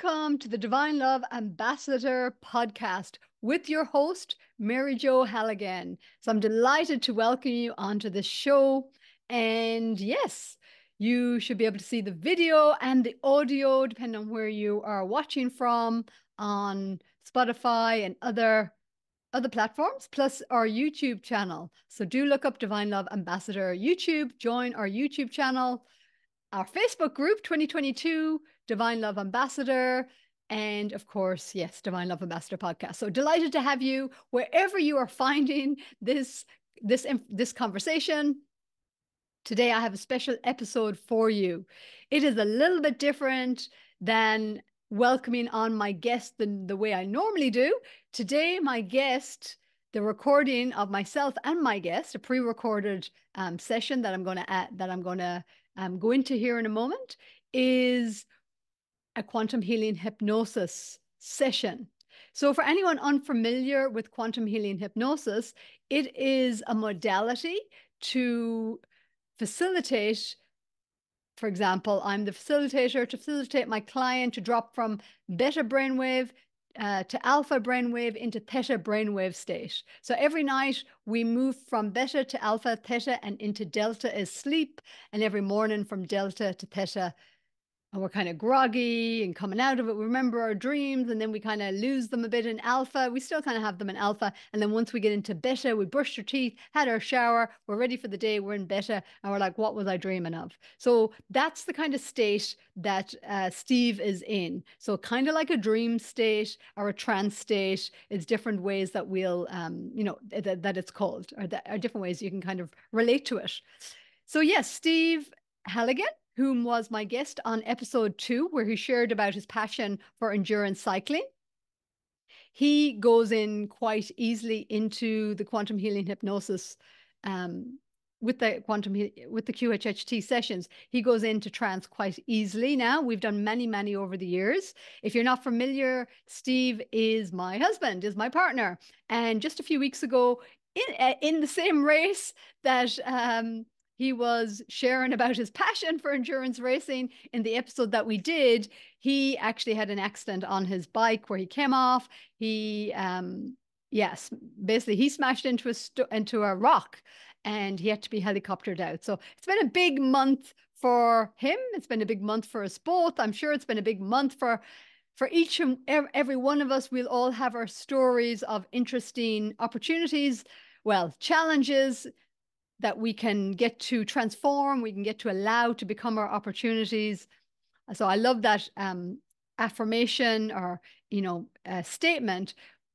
Welcome to the Divine Love Ambassador podcast with your host, Mary Jo Halligan. So I'm delighted to welcome you onto this show. And yes, you should be able to see the video and the audio, depending on where you are watching from, on Spotify and other platforms, plus our YouTube channel. So do look up Divine Love Ambassador YouTube, join our YouTube channel, our Facebook group 2022, Divine Love Ambassador, and of course, yes, Divine Love Ambassador podcast. So delighted to have you wherever you are finding this conversation. Today I have a special episode for you. It is a little bit different than welcoming on my guest than the way I normally do. Today, my guest, the recording of myself and my guest, a pre-recorded session that I'm going to go into here in a moment, is a quantum healing hypnosis session. So for anyone unfamiliar with quantum healing hypnosis, it is a modality to facilitate. For example, I'm the facilitator to facilitate my client to drop from beta brainwave to alpha brainwave into theta brainwave state. So every night we move from beta to alpha, theta, and into delta is sleep. And every morning from delta to theta, and we're kind of groggy and coming out of it. We remember our dreams and then we kind of lose them a bit in alpha. We still kind of have them in alpha. And then once we get into beta, we brushed our teeth, had our shower, we're ready for the day, we're in beta, and we're like, what was I dreaming of? So that's the kind of state that Steve is in. So kind of like a dream state or a trance state. It's different ways that we'll, that it's called, or that are different ways you can kind of relate to it. So yes, Steve Halligan, whom was my guest on episode 2, where he shared about his passion for endurance cycling. He goes in quite easily into the quantum healing hypnosis with the QHHT sessions. He goes into trance quite easily now. We've done many over the years. If you're not familiar, Steve is my husband, is my partner. And just a few weeks ago, in the same race that he was sharing about his passion for endurance racing in the episode that we did, he actually had an accident on his bike where he came off. He, yes, basically he smashed into a rock and he had to be helicoptered out. So it's been a big month for him. It's been a big month for us both. I'm sure it's been a big month for each and every one of us. We'll all have our stories of interesting opportunities, well, challenges that we can get to transform, we can get to allow to become our opportunities. So I love that affirmation or, statement: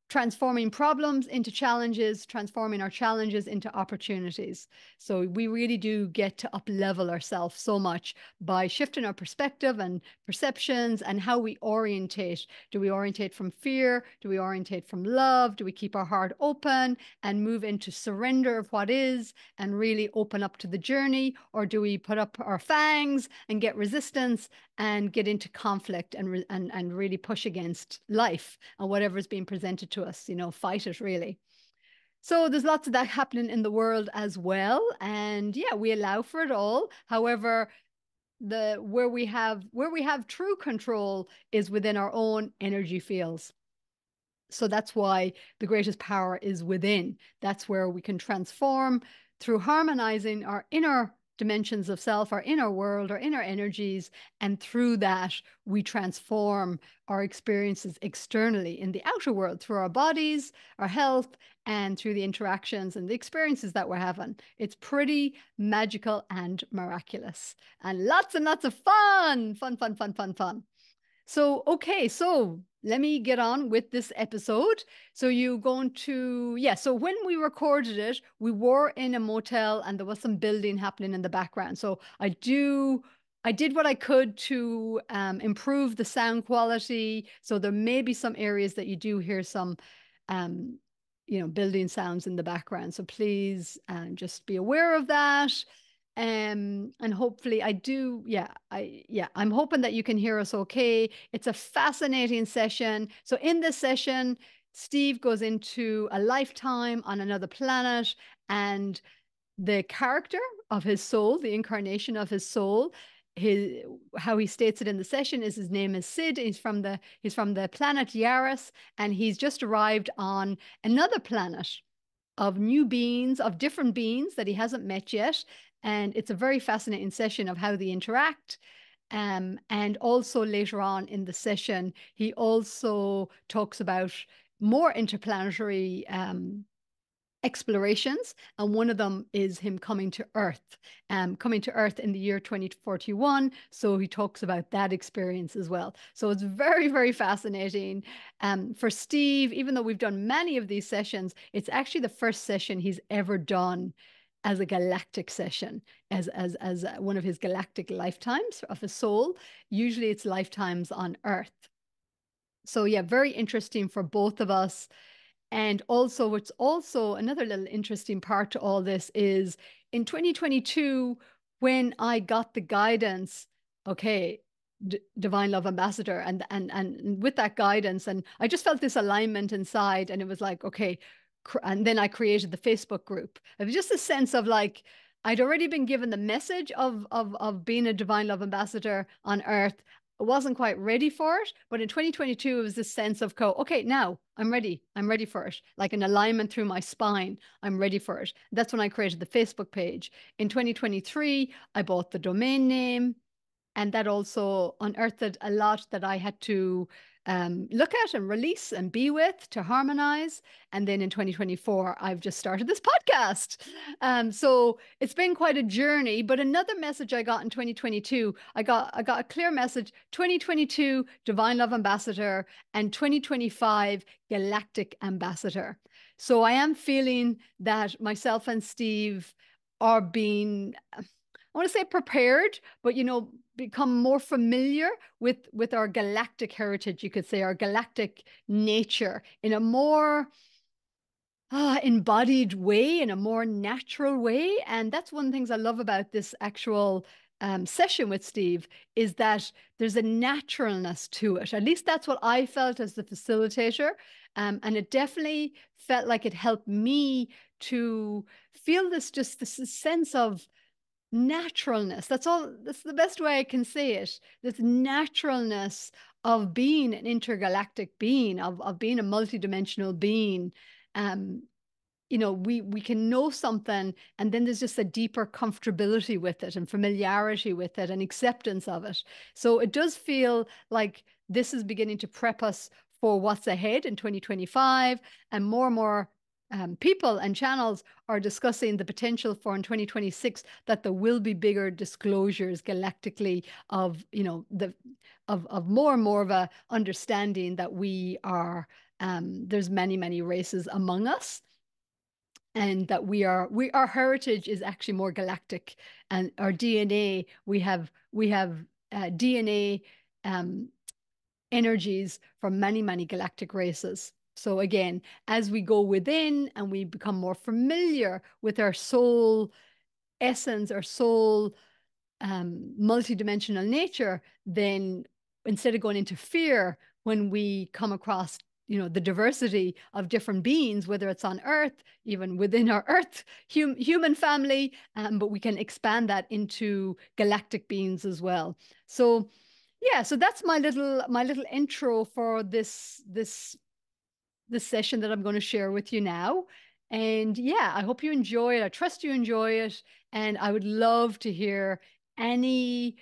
transforming problems into challenges, transforming our challenges into opportunities. So we really do get to up-level ourselves so much by shifting our perspective and perceptions and how we orientate. Do we orientate from fear? Do we orientate from love? Do we keep our heart open and move into surrender of what is and really open up to the journey? Or do we put up our fangs and get resistance and get into conflict and really push against life and whatever is being presented to us, fight it really. So there's lots of that happening in the world as well. And yeah, we allow for it all. However, where we have true control is within our own energy fields. So that's why the greatest power is within. That's where we can transform through harmonizing our inner dimensions of self, our inner world, our inner energies. And through that, we transform our experiences externally in the outer world through our bodies, our health, and through the interactions and the experiences that we're having. It's pretty magical and miraculous and lots of fun. So, okay, so let me get on with this episode. So you're going to, yeah, so when we recorded it, we were in a motel and there was some building happening in the background. So I did what I could to improve the sound quality. So there may be some areas that you do hear some, building sounds in the background. So please just be aware of that. And hopefully I'm hoping that you can hear us okay. It's a fascinating session. So in this session, Steve goes into a lifetime on another planet and the character of his soul, the incarnation of his soul, his how he states it in the session is his name is Sid. He's from the planet YARIS, and he's just arrived on another planet of new beings, of different beings that he hasn't met yet. And it's a very fascinating session of how they interact. And also later on in the session, he also talks about more interplanetary explorations, and one of them is him coming to Earth in the year 2041. So he talks about that experience as well. So it's very, very fascinating. For Steve, even though we've done many of these sessions, it's actually the first session he's ever done as a galactic session, as one of his galactic lifetimes of his soul. Usually it's lifetimes on Earth. So yeah, very interesting for both of us. And also, what's also another little interesting part to all this is in 2022, when I got the guidance, okay, Divine Love Ambassador, and with that guidance, and I just felt this alignment inside, and it was like, okay, and then I created the Facebook group. It was just a sense of like, I'd already been given the message of being a Divine Love Ambassador on Earth. I wasn't quite ready for it, but in 2022 it was this sense of okay, now I'm ready for it, like an alignment through my spine. I'm ready for it. That's when I created the Facebook page. In 2023 I bought the domain name, and that also unearthed a lot that I had to look at and release and be with to harmonize. And then in 2024, I've just started this podcast. So it's been quite a journey. But another message I got in 2022, I got a clear message: 2022 Divine Love Ambassador and 2025 Galactic Ambassador. So I am feeling that myself and Steve are being, I want to say prepared, but become more familiar with our galactic heritage, you could say, our galactic nature in a more embodied way, in a more natural way. And that's one of the things I love about this actual session with Steve, is that there's a naturalness to it. At least that's what I felt as the facilitator. And it definitely felt like it helped me to feel this sense of naturalness. That's the best way I can say it. This naturalness of being an intergalactic being, of being a multidimensional being. Um, we can know something, and then there's just a deeper comfortability with it and familiarity with it and acceptance of it. So it does feel like this is beginning to prep us for what's ahead in 2025, and more people and channels are discussing the potential for in 2026 that there will be bigger disclosures galactically of of more and more of a understanding that we are there's many races among us, and that our heritage is actually more galactic, and our DNA, we have DNA energies from many galactic races. So again, as we go within and we become more familiar with our soul essence, our soul multidimensional nature, then instead of going into fear when we come across the diversity of different beings, whether it's on Earth, even within our Earth human family, but we can expand that into galactic beings as well. So yeah, so that's my little intro for this session that I'm going to share with you now. And yeah, I hope you enjoy it. I trust you enjoy it. And I would love to hear any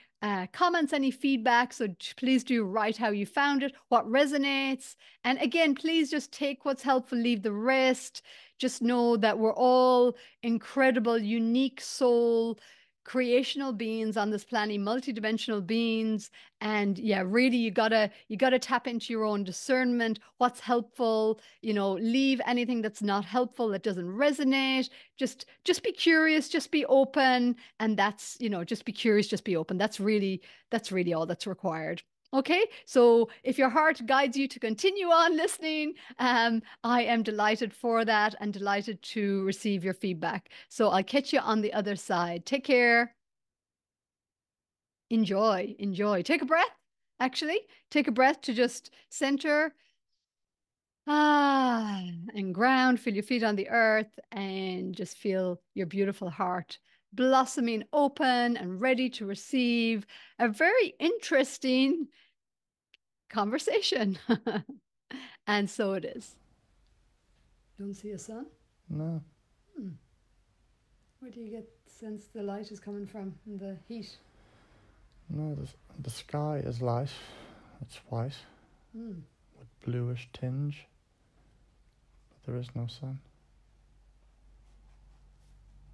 comments, any feedback. So please do write how you found it, what resonates. And again, please just take what's helpful, leave the rest. Just know that we're all incredible, unique soul creational beings on this planet, multidimensional beings. And yeah, really, you gotta tap into your own discernment, what's helpful, leave anything that's not helpful, that doesn't resonate. Just be curious, just be open. And that's, just be curious, just be open. That's really all that's required. Okay, so if your heart guides you to continue on listening, I am delighted for that and delighted to receive your feedback. So I'll catch you on the other side. Take care. Enjoy, enjoy. Take a breath, actually. Take a breath to just center and ground. Feel your feet on the earth and just feel your beautiful heart blossoming open and ready to receive a very interesting conversation. And so it is. Don't see a sun? No. Where do you get sense the light is coming from and the heat? No, the sky is light. It's white with bluish tinge, but there is no sun.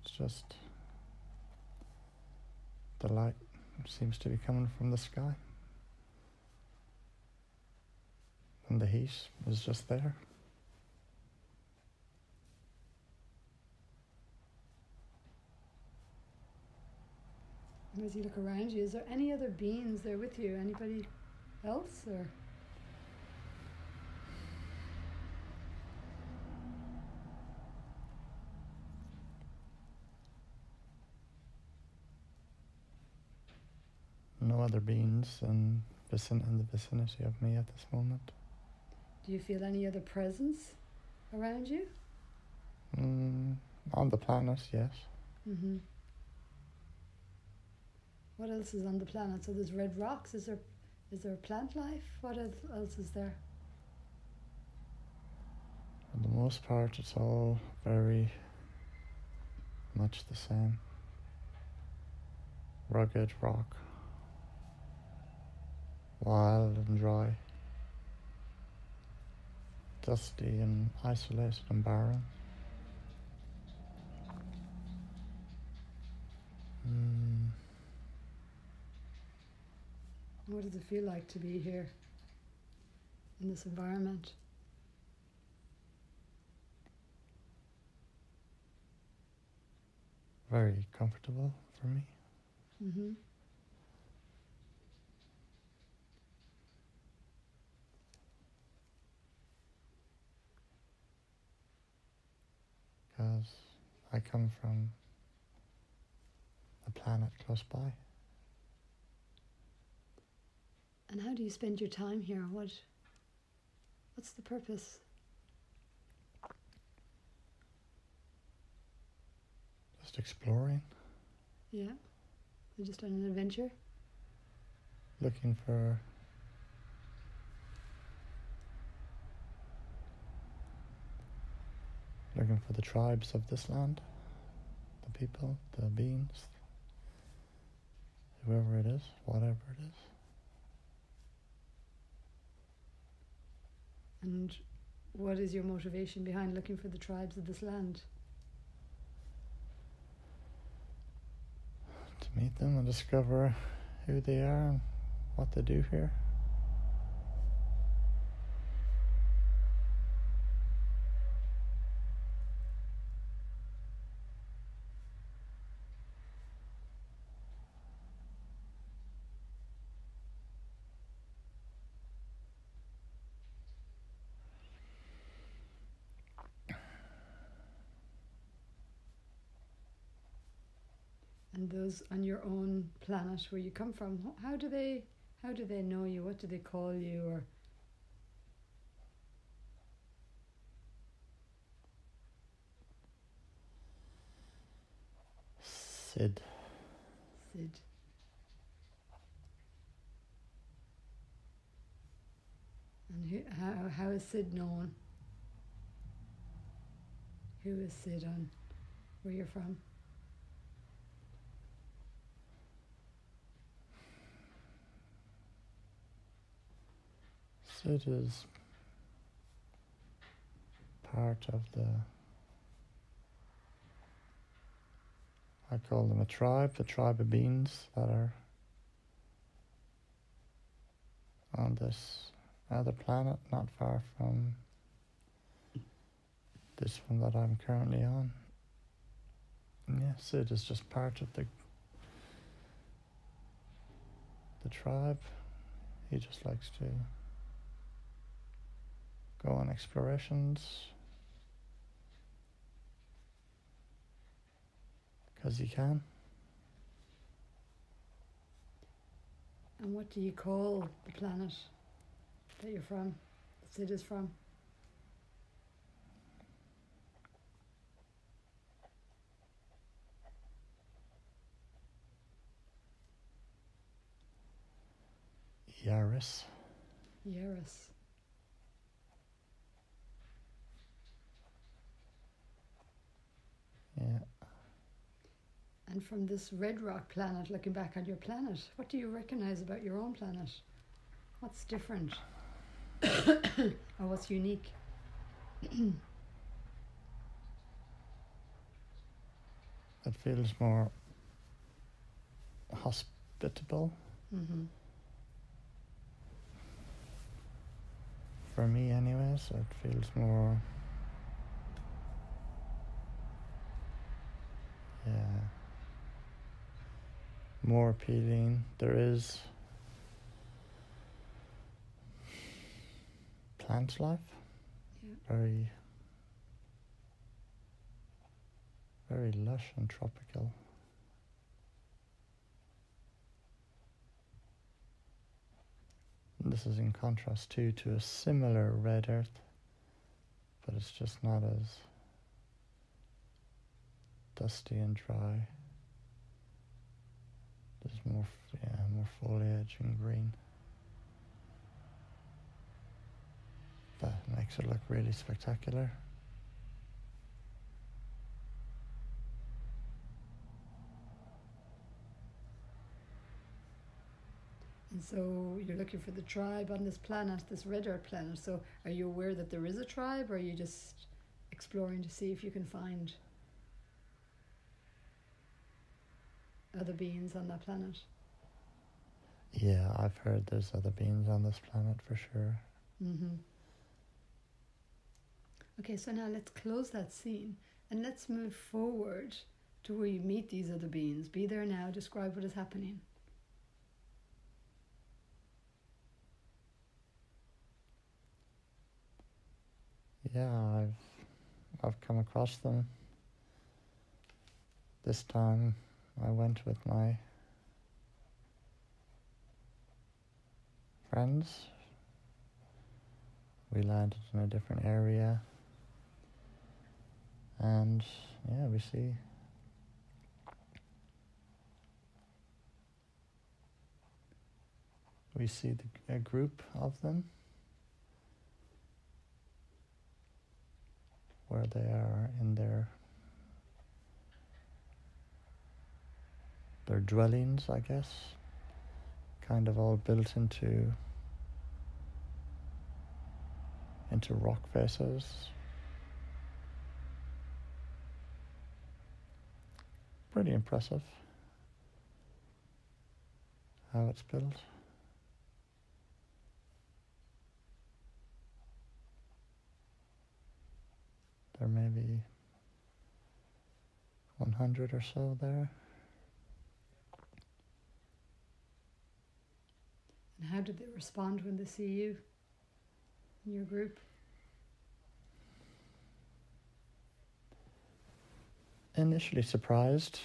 It's just the light seems to be coming from the sky, and the heat is just there. As you look around you, is there any other beings there with you? Anybody else? Or no other beings in the vicinity of me at this moment. do you feel any other presence around you? On the planet, yes. What else is on the planet? So there's red rocks. Is there plant life? What else is there? For the most part, it's all very much the same. Rugged rock, wild and dry, dusty and isolated and barren. What does it feel like to be here in this environment? Very comfortable for me. Because I come from a planet close by. And how do you spend your time here? What's the purpose? Just exploring. Yeah. You're just on an adventure? Looking for the tribes of this land, the people, the beings, whoever it is, whatever it is. And what is your motivation behind looking for the tribes of this land? To meet them and discover who they are and what they do here. And those on your own planet where you come from, how do they know you? What do they call you? Or Sid. Sid. And how is Sid known? Who is Sid on where you're from? Sid is part of I call them a tribe, the tribe of beings that are on this other planet, not far from this one that I'm currently on. And yeah, Sid is just part of the tribe. He just likes to go on explorations because he can. And what do you call the planet that you're from, that Sid is from? YARIS. YARIS. Yeah. And from this red rock planet, looking back on your planet, what do you recognize about your own planet? What's different? Or what's unique? It feels more hospitable. Mm-hmm. For me anyways, it feels more, more appealing. There is plant life. Yeah. Very lush and tropical. This is in contrast too to a similar red earth, but it's just not as dusty and dry. There's more foliage and green. That makes it look really spectacular. And so you're looking for the tribe on this planet, this red earth planet. So are you aware that there is a tribe, or are you just exploring to see if you can find other beings on that planet? Yeah, I've heard there's other beings on this planet for sure. Mm-hmm. Okay, so now let's close that scene and let's move forward to where you meet these other beings. Be there now, describe what is happening. Yeah, I've come across them. This time I went with my friends. We landed in a different area, and yeah, we see a group of them where they are in their dwellings, I guess, kind of all built into rock faces. Pretty impressive how it's built. There may be 100 or so there. And how did they respond when they see you in your group? Initially surprised,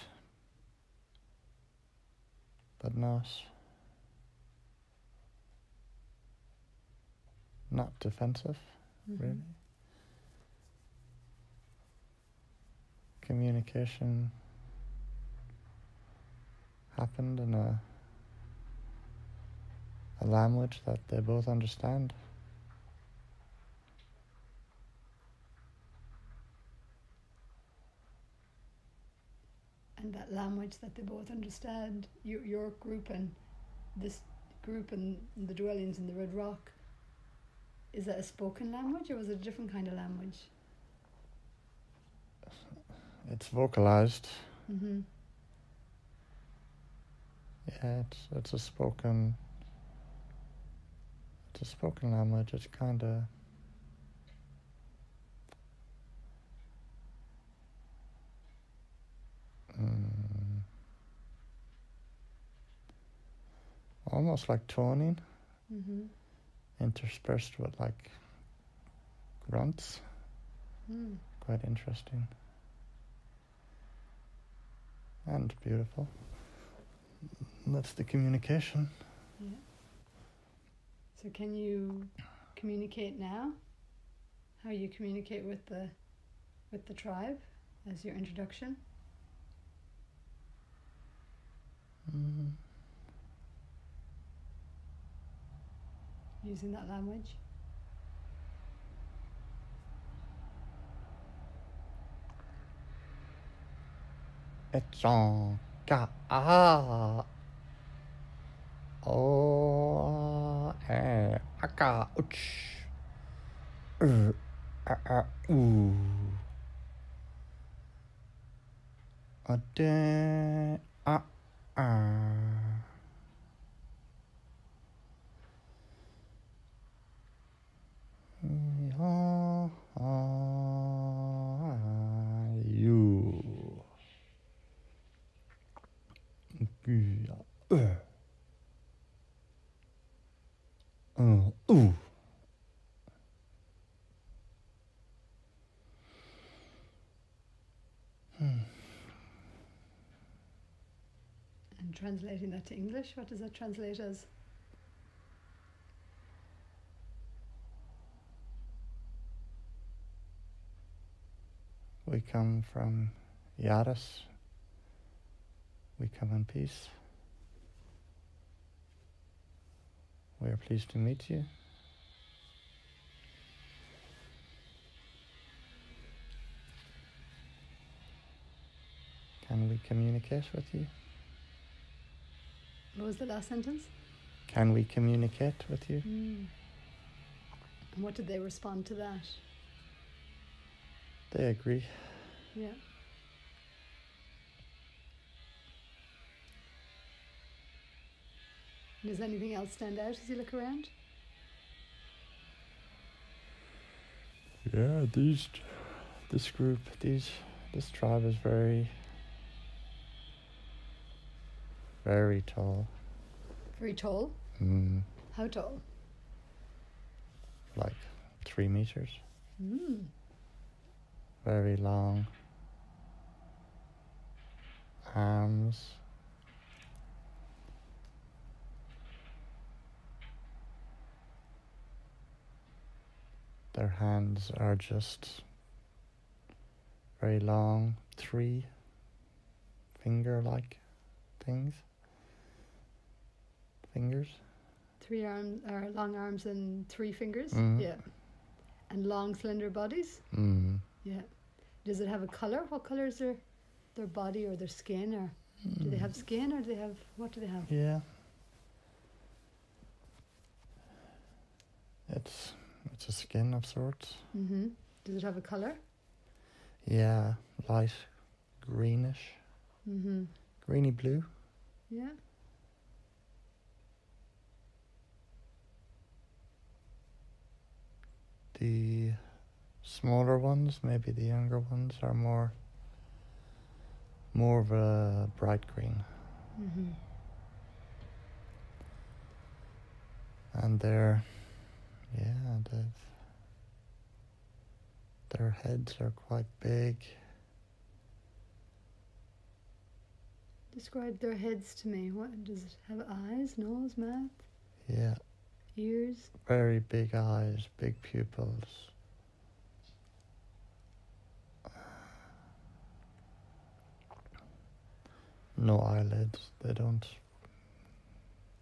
but not defensive, really. Communication happened in a language that they both understand. And that language that they both understand, your group and this group and the dwellings in the Red Rock, is that a spoken language or was it a different kind of language? It's vocalized. Mm-hmm. Yeah, it's a spoken language. It's kind of almost like toning, interspersed with like grunts. Quite interesting and beautiful. That's the communication. Yeah. So can you communicate now? How you communicate with the tribe as your introduction? using that language. It's on ka o aka uch u ade you ooh. And translating that to English, what does that translate as? We come from YARIS. We come in peace. We are pleased to meet you. Can we communicate with you? What was the last sentence? Can we communicate with you? And what did they respond to that? They agree. Yeah. Does anything else stand out as you look around? Yeah, this group, this tribe is very, very tall. Very tall? How tall? Like 3 meters. Very long arms. Their hands are just very long, 3 finger-like things. Fingers. 3 arms, or long arms and 3 fingers? Mm. Yeah. And long, slender bodies? Yeah. Does it have a colour? What colour is their body or their skin? Or do they have skin, or do they have, what do they have? Yeah. It's a skin of sorts. Does it have a colour? Yeah, light greenish. Greeny blue. Yeah. The smaller ones, maybe the younger ones, are more of a bright green. And their heads are quite big. Describe their heads to me. What does it have? Eyes, nose, mouth, Yeah, ears? very big eyes, big pupils. No eyelids. They don't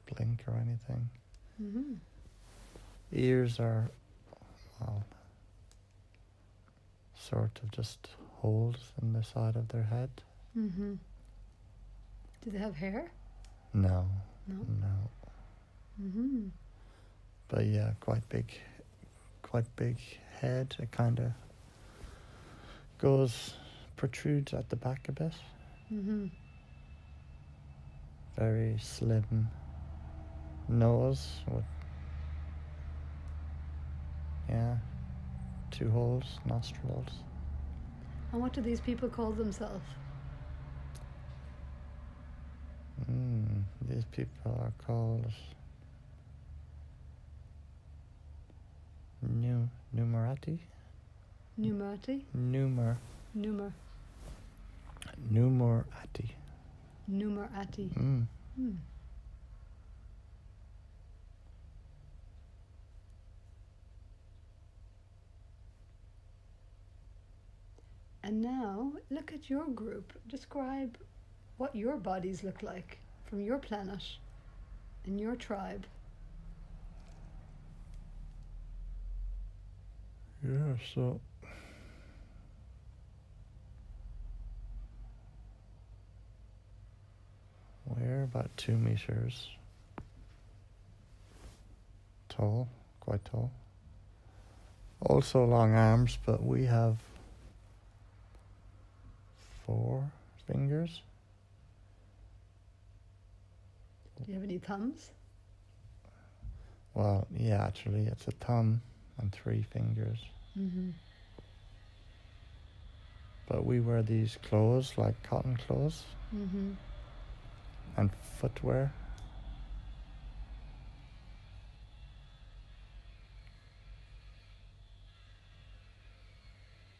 blink or anything. Ears are, well, sort of just holes in the side of their head. Do they have hair? No. No. But yeah, quite big head. It kind of protrudes at the back a bit. Very slim nose with 2 holes, nostrils. And what do these people call themselves? These people are called Numerati. Numerati? Numerati. Numerati. And now, look at your group. Describe what your bodies look like from your planet and your tribe. Yeah, so we're about 2 meters tall, quite tall. Also long arms, but we have 4 fingers. Do you have any thumbs? Well, yeah, actually, it's a thumb and 3 fingers. Mm-hmm. But we wear these clothes, like cotton clothes, Mm-hmm. and footwear.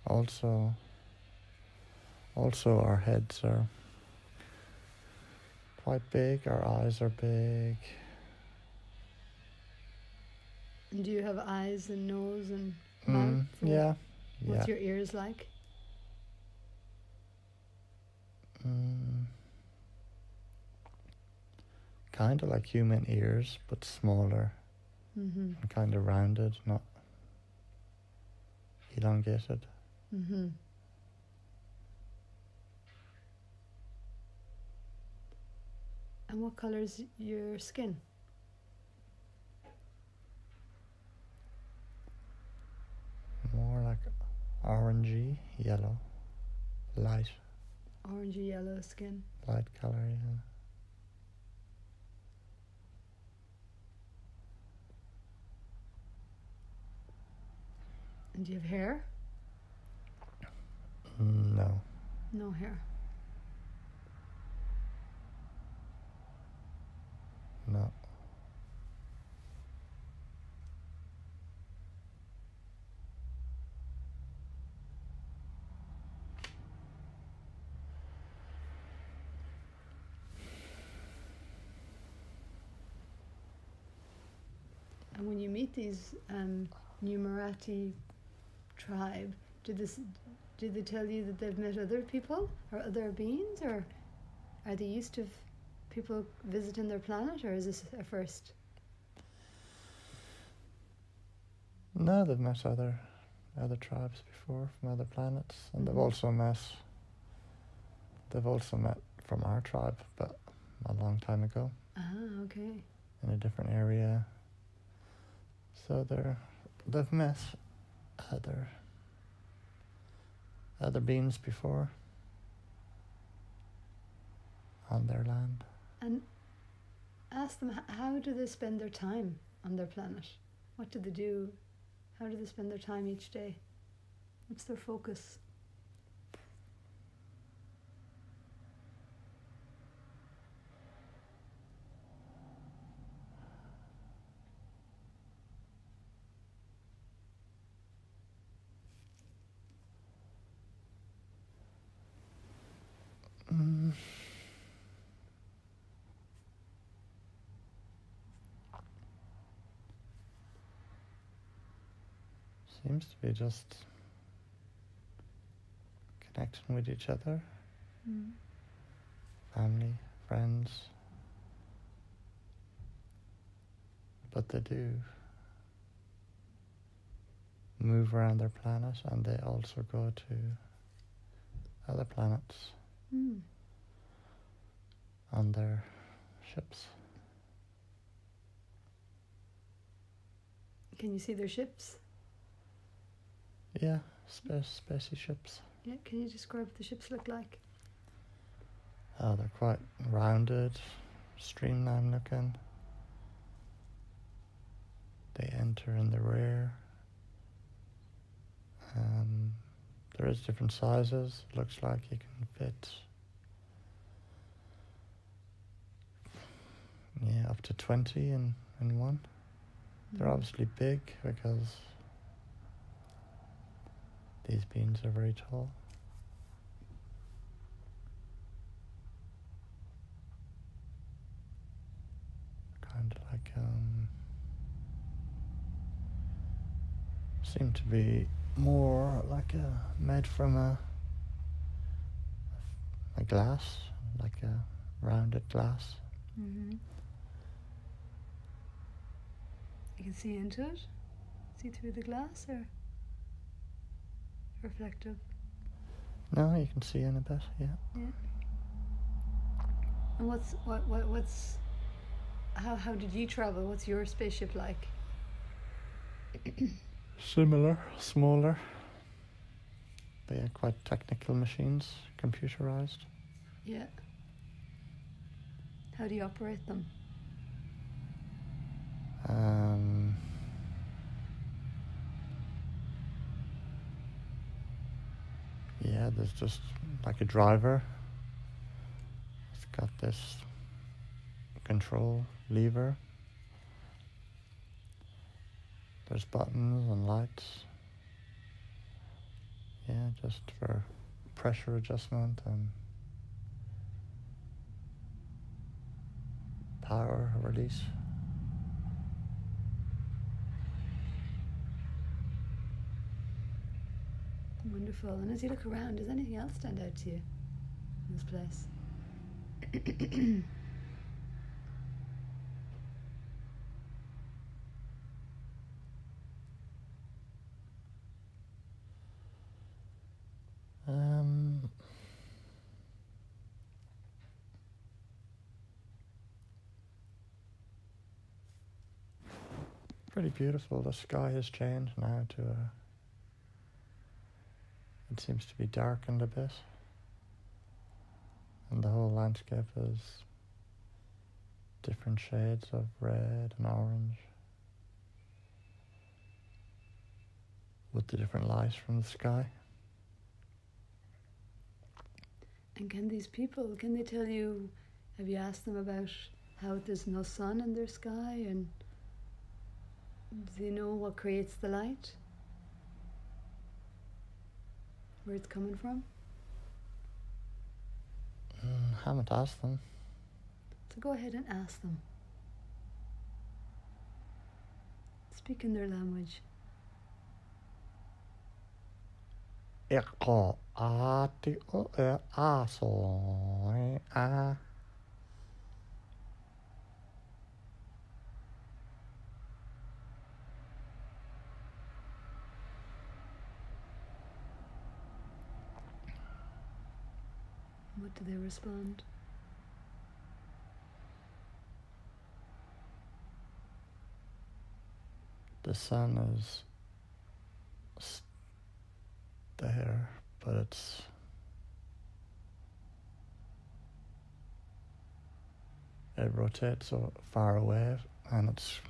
Also, our heads are quite big, our eyes are big. And do you have eyes and nose and mouth? Yeah. What's your ears like? Kind of like human ears, but smaller. Mm-hmm. And kind of rounded, not elongated. Mm-hmm. And what color is your skin? More like orangey, yellow, light. Orangey yellow skin. Light color, yeah. And do you have hair? No. No hair. No. And when you meet these Numerati tribe, did they tell you that they've met other people or other beings, or are they used to people visiting their planet, or is this a first? No, they've met other tribes before from other planets, and they've also met from our tribe, but a long time ago. Ah, okay. In a different area. So they've met other beings before on their land. And ask them, how do they spend their time on their planet? What do they do? How do they spend their time each day? What's their focus? Seems to be just connecting with each other. Family, friends. But they do move around their planet, and they also go to other planets on their ships. Can you see their ships? Yeah, spacey ships. Yeah, can you describe what the ships look like? Oh, they're quite rounded, streamlined looking. They enter in the rear. There is different sizes. Looks like you can fit up to 20 in one. They're obviously big because these beings are very tall. Kind of like seem to be more like made from a glass, like a rounded glass. You can see into it? See through the glass, or? reflective? No, you can see in a bit, yeah. Yeah. And how did you travel? What's your spaceship like? Similar, smaller. But yeah, quite technical machines, computerized. Yeah. How do you operate them? Yeah, there's just like a driver. It's got this control lever. There's buttons and lights. Yeah, just for pressure adjustment and power release. Wonderful. And as you look around, does anything else stand out to you in this place? Pretty beautiful. The sky has changed now to it seems to be darkened a bit. And the whole landscape is different shades of red and orange with the different lights from the sky. And can these people, can they tell you, have you asked them about how there's no sun in their sky, and do they know what creates the light? Where it's coming from? Haven't asked them. So go ahead and ask them. Speak in their language. What do they respond? The sun is there, but it rotates so far away, and it's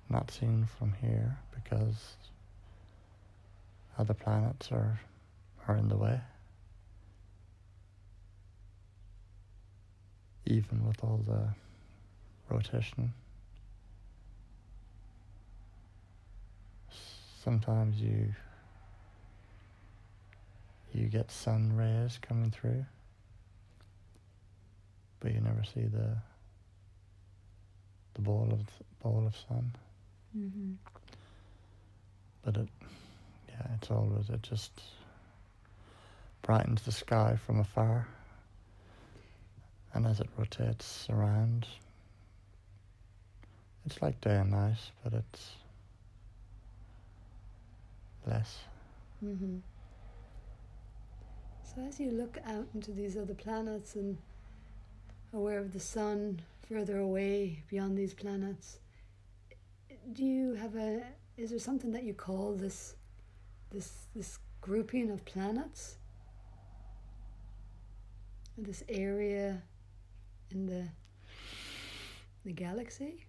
not seen from here because other planets are in the way, even with all the rotation. Sometimes you get sun rays coming through, but you never see the ball of sun. Mm-hmm. But it just brightens the sky from afar, and as it rotates around, it's like day and night, but it's less. Mm-hmm. So as you look out into these other planets and aware of the sun further away beyond these planets, is there something that you call this grouping of planets? This area in the galaxy?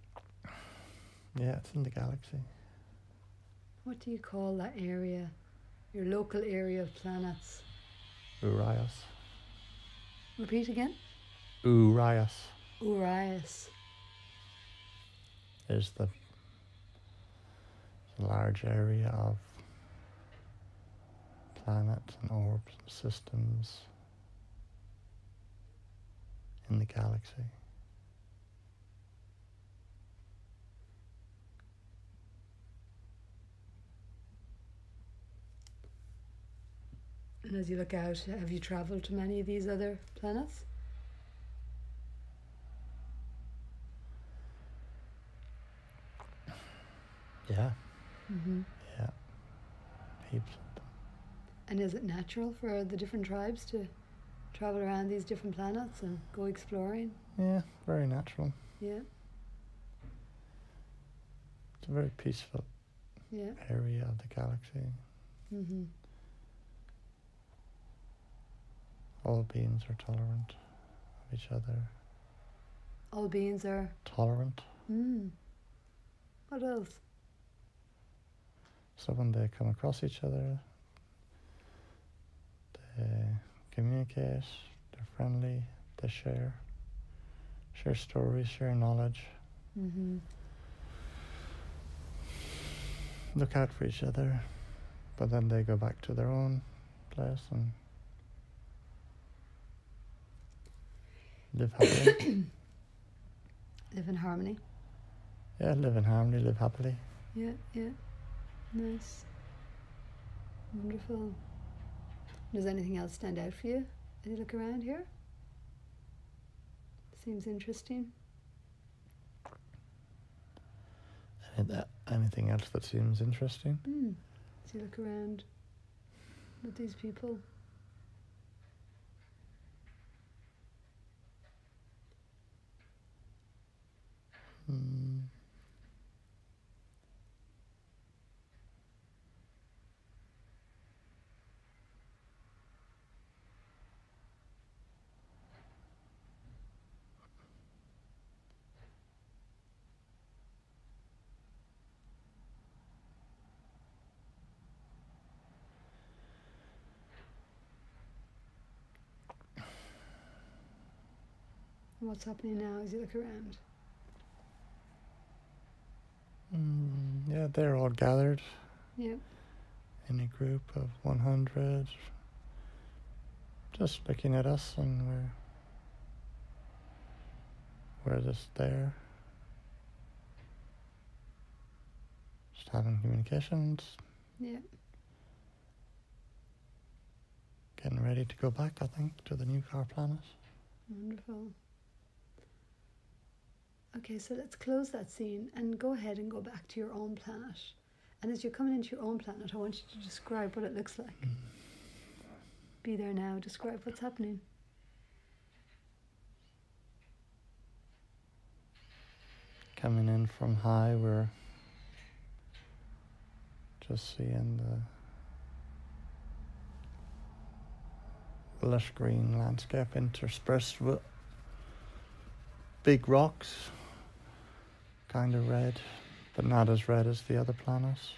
Yeah, it's in the galaxy. What do you call that area? Your local area of planets? Urias. Repeat again? Urias. Urias. Is the large area of planets and orbs and systems in the galaxy. And as you look out, have you travelled to many of these other planets? Yeah. Mm-hmm. Yeah, heaps of them. And is it natural for the different tribes to travel around these different planets and go exploring? Yeah, very natural. Yeah. It's a very peaceful area of the galaxy. Mm-hmm. All beings are tolerant of each other. All beings are tolerant. What else? So when they come across each other, they communicate, they're friendly, they share stories, share knowledge, look out for each other, but then they go back to their own place and live happily. Live in harmony. Yeah, live in harmony, live happily. Yeah. Nice. Wonderful. Does anything else stand out for you as you look around here? Seems interesting. Anything else that seems interesting? As you look around with these people. What's happening now as you look around? Yeah, they're all gathered. Yeah. In a group of 100, just looking at us, and we're just there, just having communications. Yeah. Getting ready to go back, I think, to the new car planet. Wonderful. Okay, so let's close that scene and go ahead and go back to your own planet. And as you're coming into your own planet, I want you to describe what it looks like. Be there now, describe what's happening. Coming in from high, we're just seeing the lush green landscape interspersed with big rocks, kind of red, but not as red as the other planets.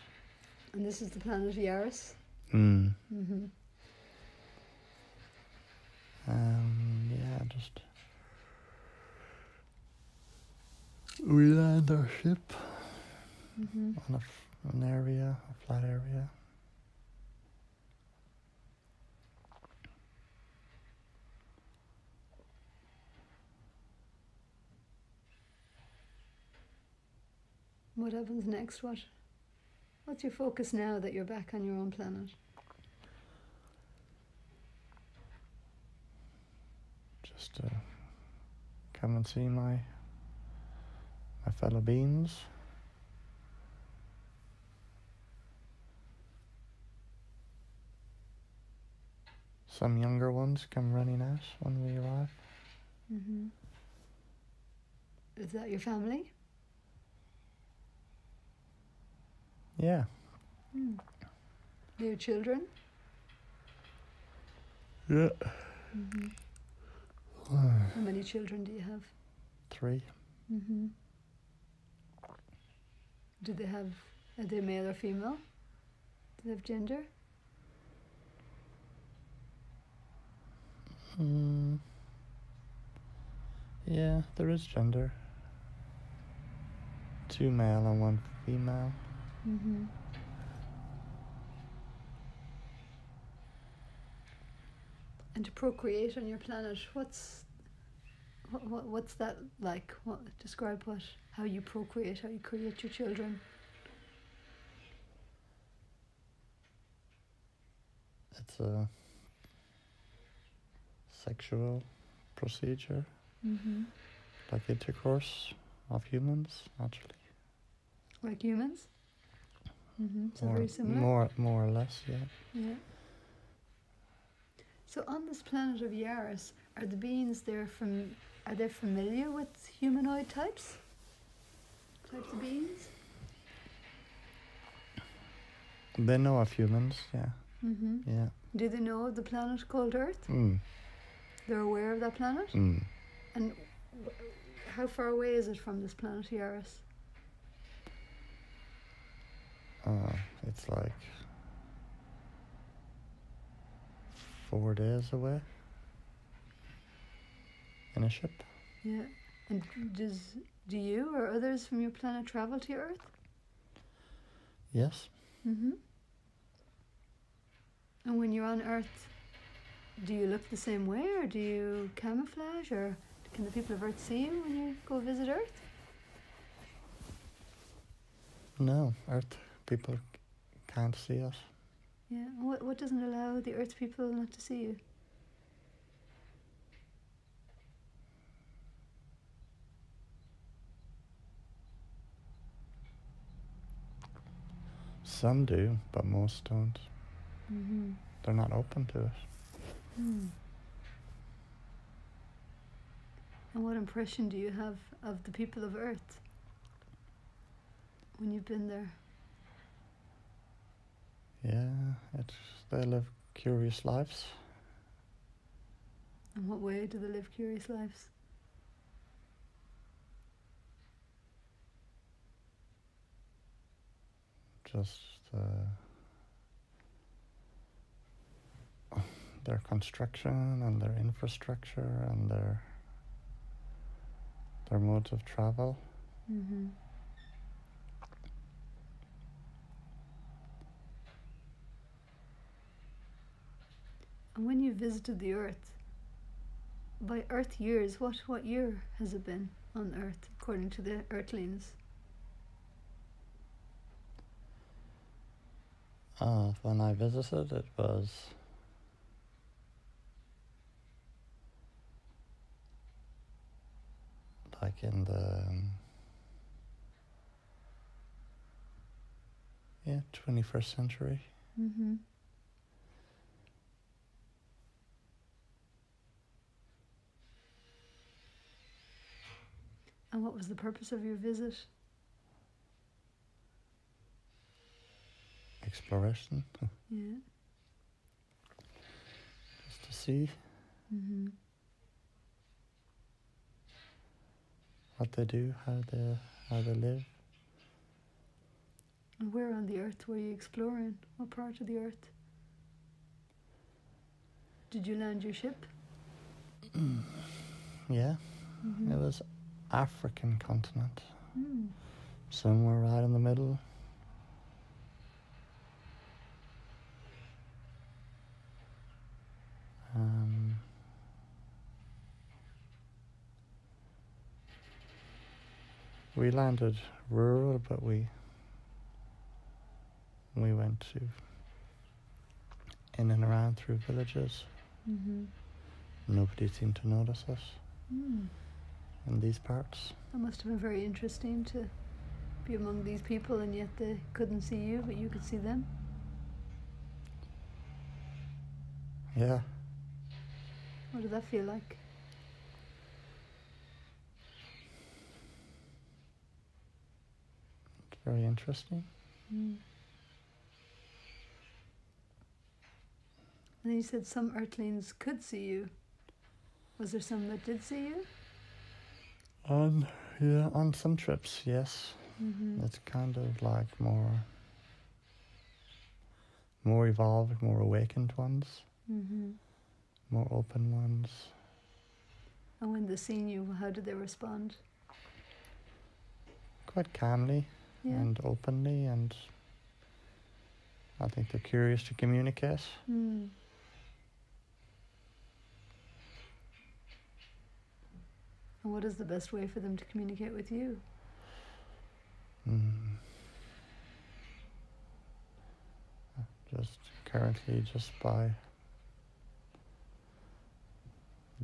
And this is the planet YARIS? Yeah, just we land our ship on an area, a flat area. What happens next? What's your focus now that you're back on your own planet? Just to come and see my fellow beings. Some younger ones come running out when we arrive. Is that your family? Yeah. Your children? Yeah. How many children do you have? 3. Are they male or female? Do they have gender? Yeah, there is gender. 2 male and 1 female. And to procreate on your planet, what's that like? Describe how you procreate, how you create your children. It's a sexual procedure, like intercourse of humans, naturally. Like humans? So very similar. More or less, yeah. Yeah. So on this planet of Yaris, are the beings there are they familiar with humanoid types of beings? They know of humans, yeah. Yeah. Do they know of the planet called Earth? They're aware of that planet? And how far away is it from this planet Yaris? It's like 4 days away in a ship. Yeah. And do you or others from your planet travel to Earth? Yes. And when you're on Earth, do you look the same way, or do you camouflage, or can the people of Earth see you when you go visit Earth? No, Earth people can't see us. Yeah. What doesn't allow the Earth people not to see you? Some do, but most don't. They're not open to it. And what impression do you have of the people of Earth when you've been there? Yeah, they live curious lives. In what way do they live curious lives? Just their construction and their infrastructure and their modes of travel. And when you visited the Earth, by Earth years, what year has it been on Earth, according to the Earthlings? When I visited, it was like in the 21st century. And what was the purpose of your visit? Exploration. Yeah. Just to see what they do, how they live. And where on the Earth were you exploring? What part of the Earth? Did you land your ship? Yeah. It was African continent. Somewhere right in the middle. We landed rural, but we went to in and around through villages. Nobody seemed to notice us in these parts. That must have been very interesting to be among these people, and yet they couldn't see you, but you could see them. Yeah. What did that feel like? It's very interesting. And then you said some Earthlings could see you. Was there some that did see you? On some trips, yes. It's kind of like more evolved, more awakened ones. More open ones. And when they seen you, how did they respond? Quite calmly and openly, and I think they're curious to communicate. And what is the best way for them to communicate with you? Just currently just by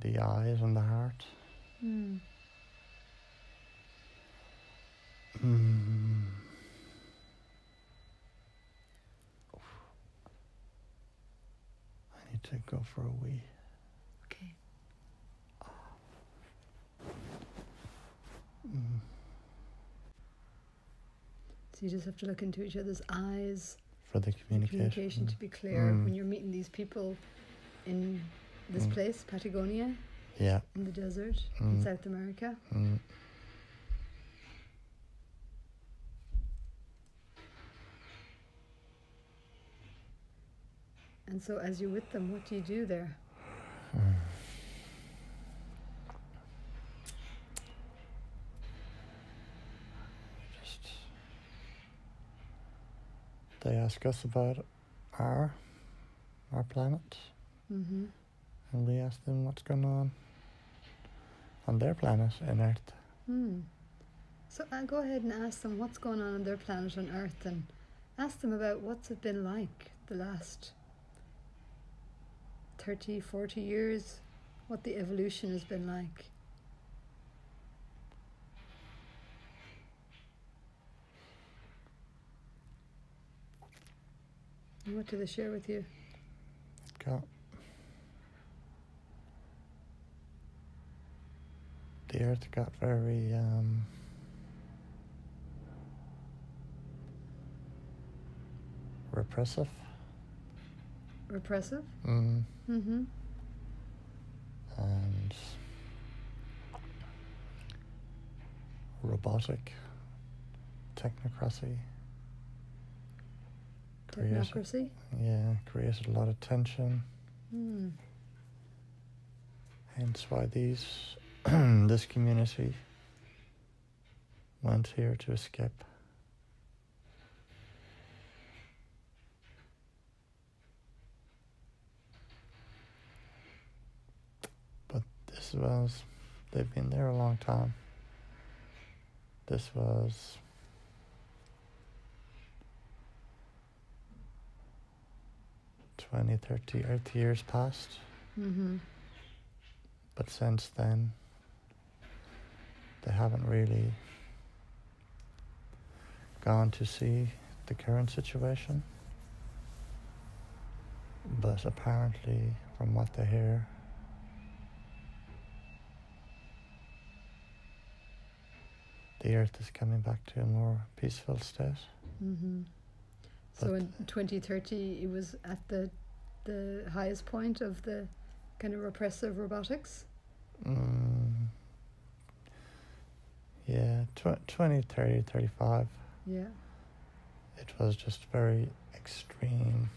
the eyes and the heart. to go for a wee. Okay. So you just have to look into each other's eyes For the communication to be clear when you're meeting these people in this place, Patagonia, Yeah. in the desert, in South America. And so as you're with them, what do you do there? They ask us about our planet, and we ask them what's going on their planet on Earth. So I'll go ahead and ask them what's going on their planet on Earth, and ask them about what's it been like the last 30, 40 years, what the evolution has been like. And what do they share with you? The Earth got very repressive. Repressive? And robotic, technocracy. Technocracy? Created a lot of tension. Hence why this community went here to escape. But they've been there a long time. This was 20, 30 Earth years past. But since then, they haven't really gone to see the current situation. But apparently, from what they hear, the Earth is coming back to a more peaceful state. So in 2030, it was at the highest point of the kind of repressive robotics? 20, 30, 35. Yeah. It was just very extreme.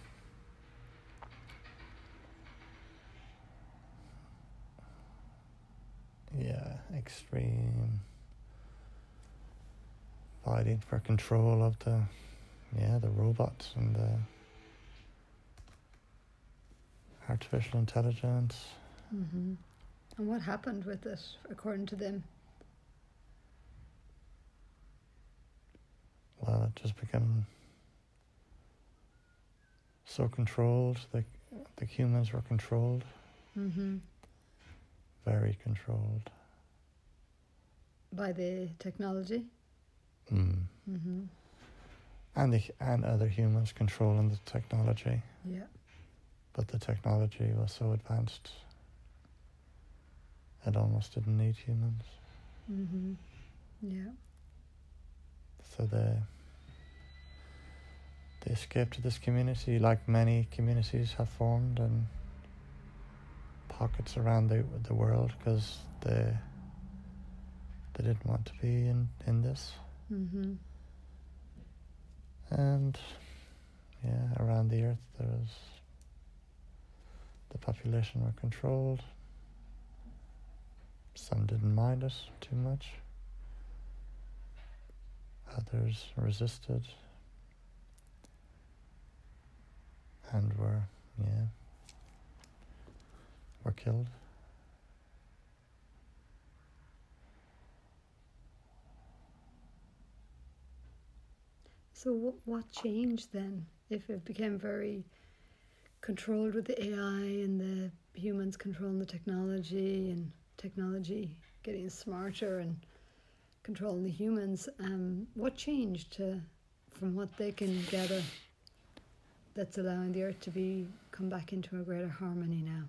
Extreme fighting for control of the robots and the artificial intelligence. And what happened with it, according to them? Well, it just became so controlled. The humans were controlled. Very controlled. By the technology? And other humans controlling the technology. Yeah. But the technology was so advanced, it almost didn't need humans. Yeah. So they escaped to this community, like many communities have formed in pockets around the world, because they didn't want to be in this. And around the Earth the population were controlled. Some didn't mind it too much. Others resisted and were killed. So what changed then, if it became very controlled with the AI and the humans controlling the technology and technology getting smarter and controlling the humans? What changed from what they can gather? that's allowing the earth to come back into a greater harmony now?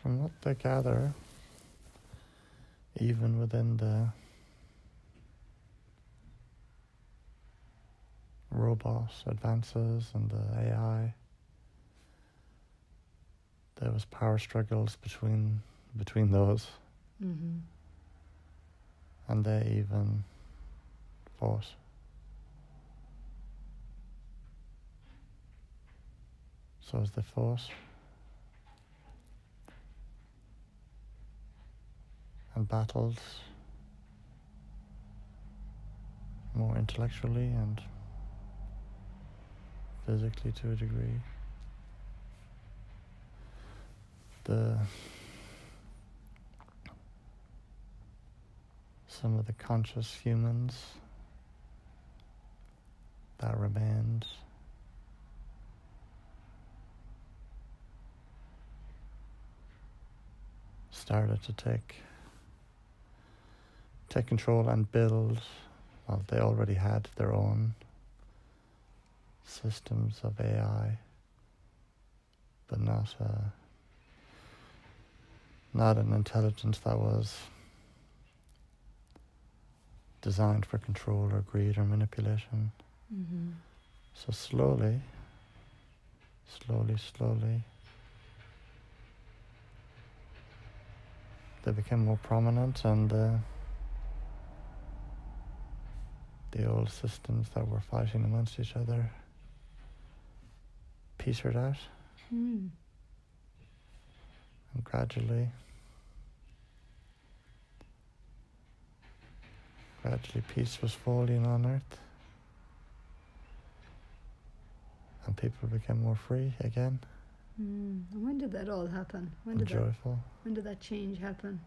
From what they gather, even within the robot advances and the AI, there was power struggles between those, Mm-hmm. and they even fought. So as they fought and battled more intellectually and physically to a degree, some of the conscious humans that remained started to take control and build. Well, they already had their own systems of AI, but not an intelligence that was designed for control or greed or manipulation. Mm-hmm. So slowly, they became more prominent, and the old systems that were fighting amongst each other petered out. Mm. And gradually peace was falling on Earth, and people became more free again. Mm. And when did that all happen? When did joyful. When did that change happen?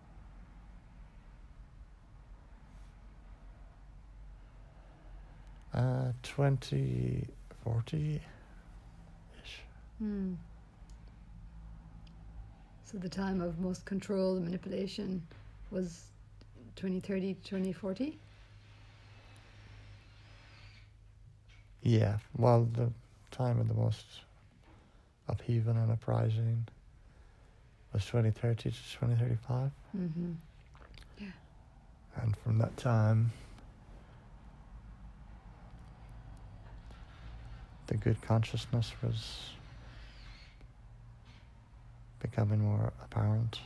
2040-ish. Mm. So the time of most control and manipulation was 2030 to 2040? Yeah, well, the time of the most upheaval and uprising was 2030 to 2035. Mm-hmm. Yeah. And from that time, the good consciousness was becoming more apparent,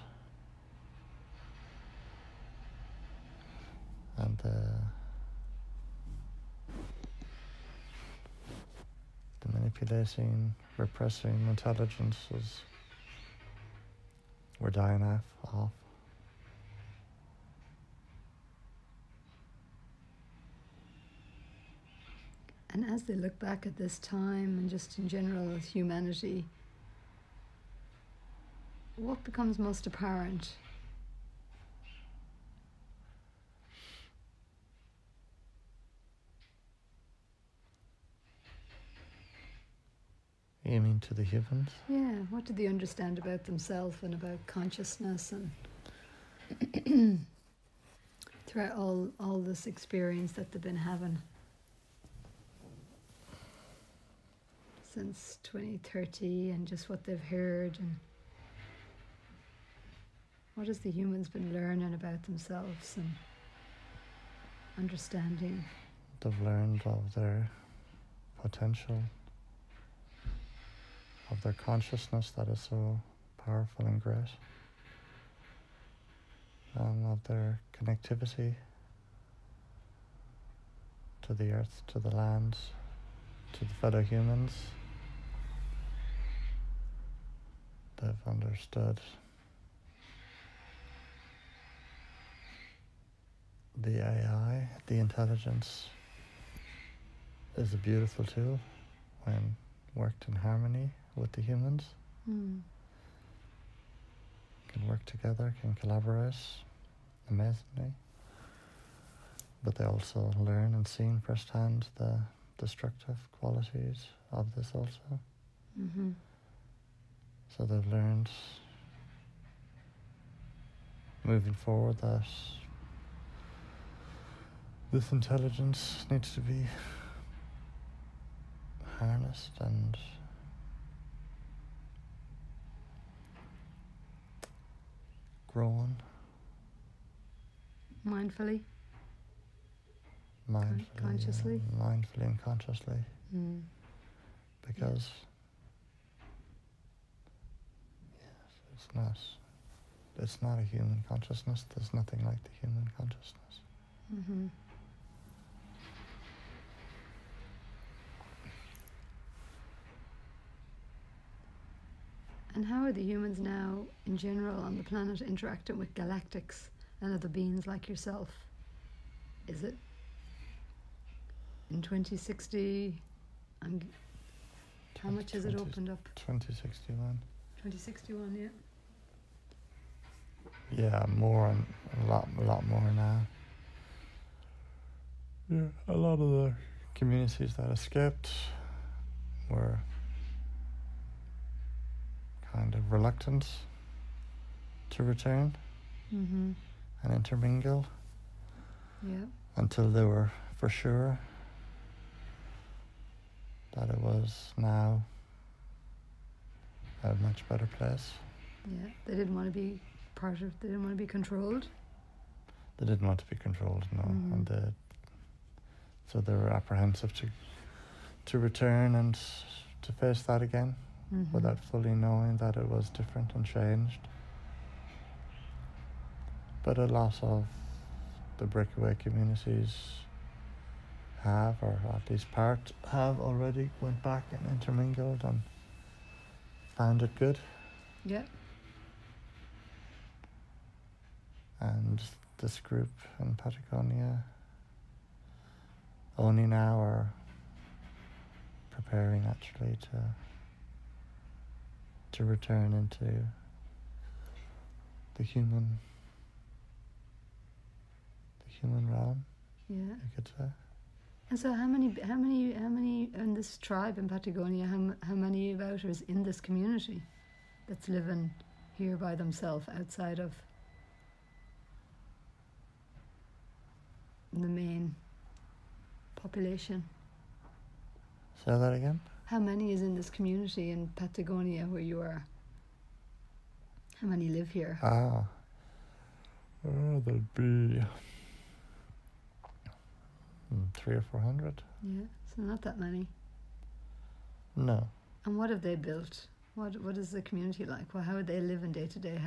and the manipulating, repressing intelligences were dying off. And as they look back at this time and just in general humanity, what becomes most apparent? You mean to the humans? Yeah, what do they understand about themselves and about consciousness, and throughout all this experience that they've been having since 2030, and just what they've heard, and what has the humans been learning about themselves and understanding? They've learned of their potential, of their consciousness that is so powerful and great, and of their connectivity to the earth, to the land, to the fellow humans. They've understood the AI, the intelligence, is a beautiful tool when worked in harmony with the humans. Mm. Can work together, can collaborate amazingly. But they also learn and see firsthand the destructive qualities of this also. Mm-hmm. So they've learned moving forward that this intelligence needs to be harnessed and grown Mindfully, consciously, mindfully and consciously, because yes, it's not a human consciousness. There's nothing like the human consciousness. Mm-hmm. And how are the humans now, in general, on the planet interacting with galactics and other beings like yourself? Is it in 2060? How much has it opened up? 2061. 2061, yeah. Yeah, more and a lot more now. Yeah, a lot of the communities that escaped were kind of reluctant to return and intermingle until they were for sure that it was now a much better place. Yeah, they didn't want to be they didn't want to be controlled. They didn't want to be controlled, no. And so they were apprehensive to return and to face that again without fully knowing that it was different and changed. But a lot of the breakaway communities have, or at least part have already went back and intermingled and found it good. Yeah. And this group in Patagonia only now are preparing actually to return into the human realm. Yeah. You could say. And so how many in this tribe in Patagonia, how many about is in this community that's living here by themselves outside of the main population? Say that again? How many is in this community in Patagonia where you are? How many live here? There'll be 300 or 400. Yeah, so not that many. No. And what have they built? What is the community like? Well, how are they living day to day?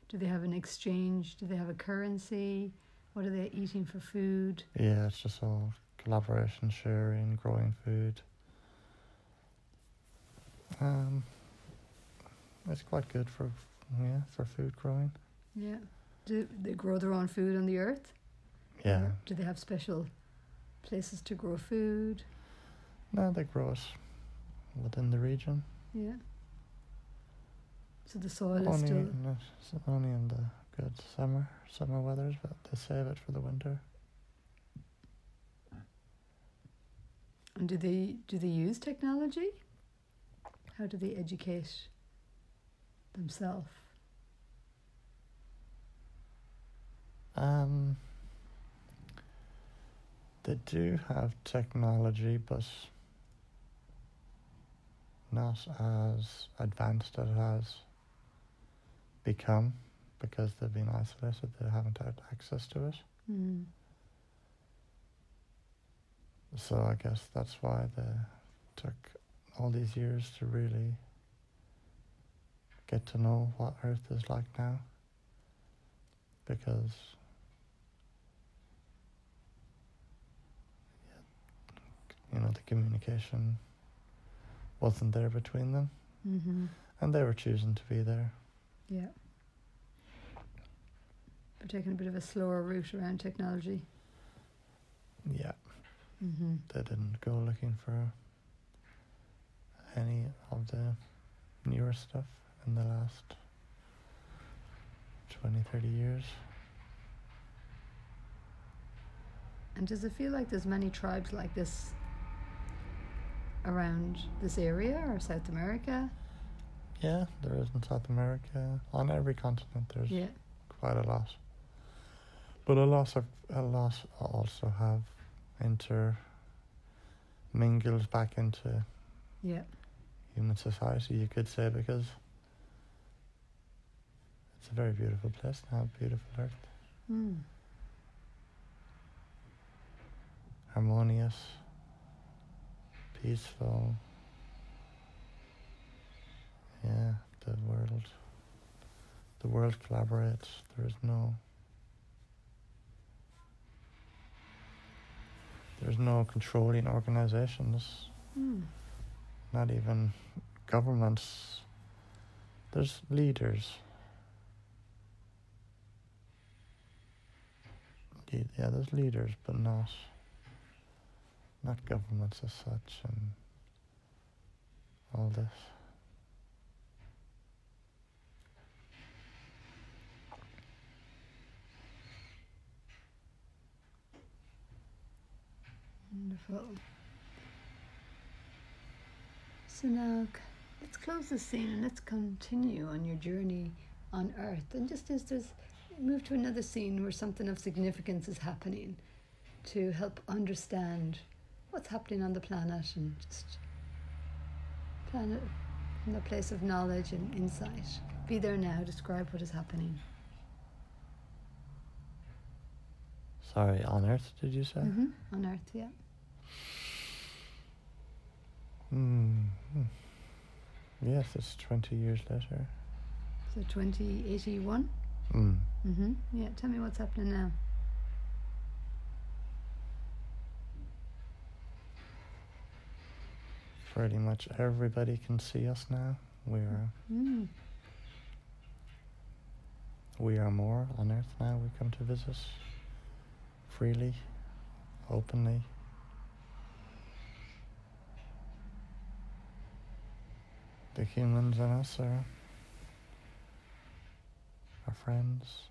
Do they have an exchange? Do they have a currency? What are they eating for food? Yeah, it's just all collaboration, sharing, growing food. It's quite good for food growing. Yeah. Do they grow their own food on the earth? Yeah. Or do they have special places to grow food? No, they grow it within the region. Yeah. So the soil is still... Only in the good summer weathers, but they save it for the winter. And do they use technology? How do they educate themselves? They do have technology, but not as advanced as it has become, because they've been isolated. They haven't had access to it. So I guess that's why they took all these years to really get to know what Earth is like now, because the communication wasn't there between them, and they were choosing to be there. Yeah. We're taking a bit of a slower route around technology. Yeah. They didn't go looking for any of the newer stuff in the last 20, 30 years. And does it feel like there's many tribes like this around this area or South America? Yeah, there is in South America. On every continent there's quite a lot. But a lot also have intermingled back into human society, you could say, because it's a very beautiful place now, beautiful earth. Harmonious, peaceful. Yeah, the world collaborates. There's no controlling organizations, not even governments. There's leaders. Yeah, there's leaders, but not governments as such, and all this. Wonderful. So now let's close the scene and let's continue on your journey on Earth, and just as there's move to another scene where something of significance is happening, to help understand what's happening on the planet, and just planet from the place of knowledge and insight. Be there now. Describe what is happening. Sorry, on Earth, did you say? On Earth, yeah. Yes, it's 20 years later. So 2081? Yeah, tell me what's happening now. Pretty much everybody can see us now. We are more on Earth now. We come to visit freely, openly. The humans and us are friends.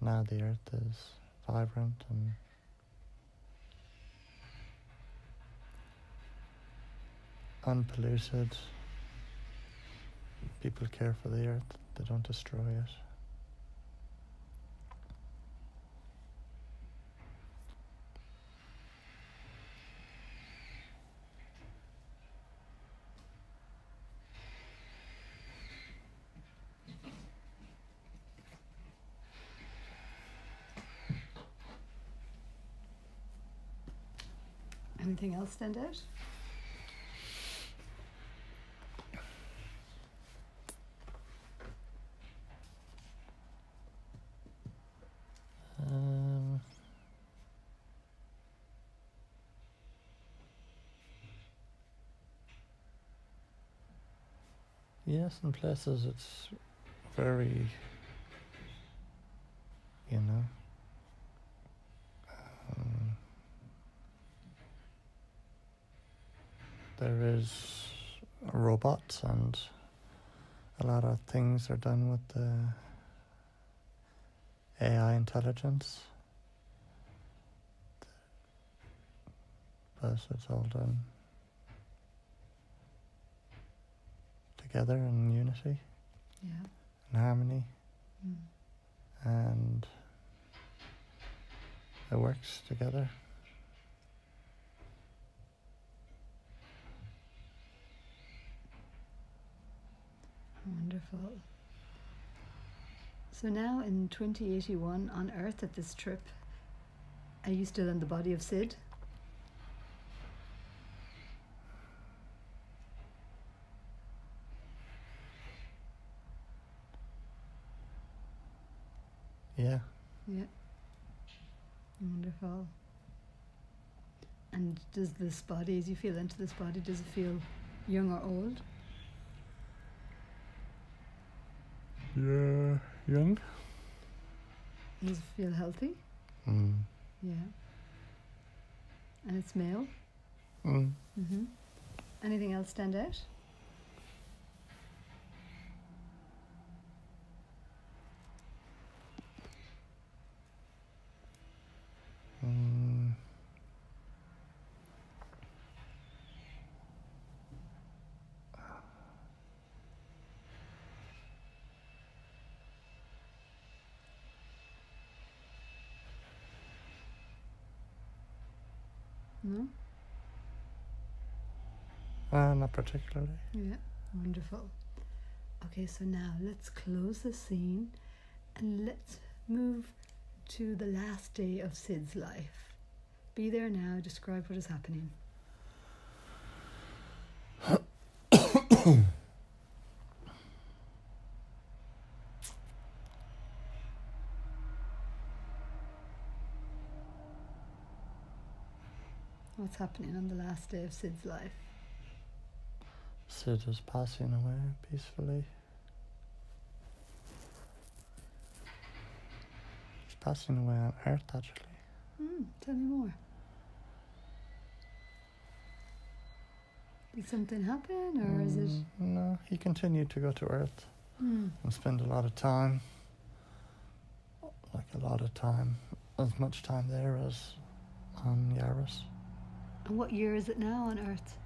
Now the Earth is vibrant and unpolluted. People care for the Earth. They don't destroy it. Anything else stand out? Yes, in places it's very, there is robots, and a lot of things are done with the AI intelligence, but it's all done together in unity, in harmony, and it works together. Wonderful. So now in 2081 on Earth at this trip, are you still in the body of Sid? Yeah. Yeah. Wonderful. And does this body, as you feel into this body, does it feel young or old? Yeah, young. Does it feel healthy? Yeah. And it's male? Anything else stand out? No? Not particularly. Yeah, wonderful. Okay, so now let's close the scene and let's move to the last day of Sid's life. Be there now, describe what is happening. What's happening on the last day of Sid's life? Sid is passing away peacefully. He's passing away on Earth, actually. Tell me more. Did something happen, or is it? No, he continued to go to Earth and spend a lot of time. Like a lot of time. As much time there as on YARIS. And what year is it now on Earth?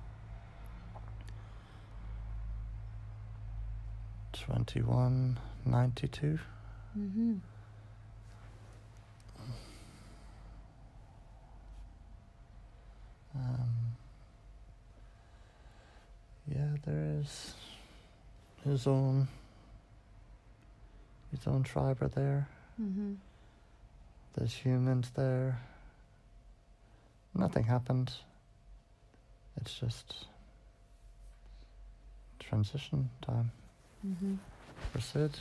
2192. Yeah, there is his own tribe are there. There's humans there. Nothing happened. It's just transition time for Sid.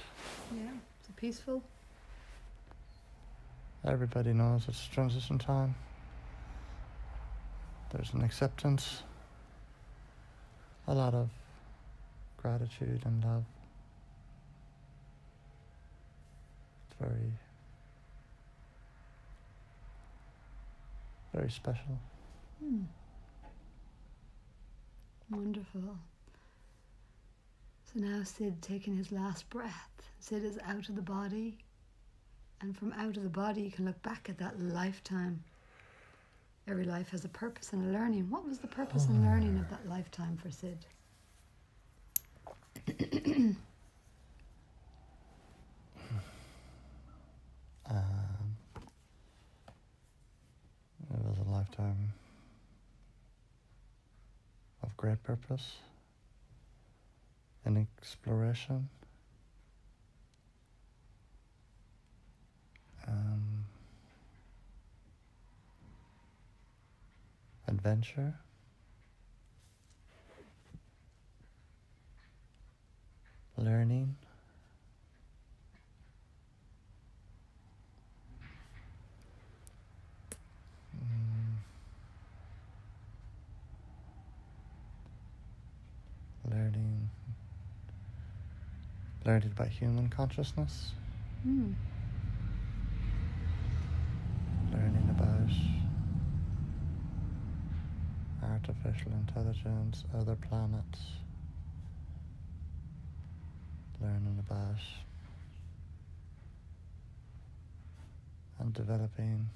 Yeah, it's peaceful. Everybody knows it's transition time. There's an acceptance, a lot of gratitude and love. It's very, very special. Wonderful. So now Sid taking his last breath. Sid is out of the body, and from out of the body you can look back at that lifetime. Every life has a purpose and a learning. What was the purpose and learning of that lifetime for Sid? It was a lifetime of great purpose and exploration. Adventure. Learning. Learned by human consciousness. Learning about artificial intelligence, other planets. Learning about and developing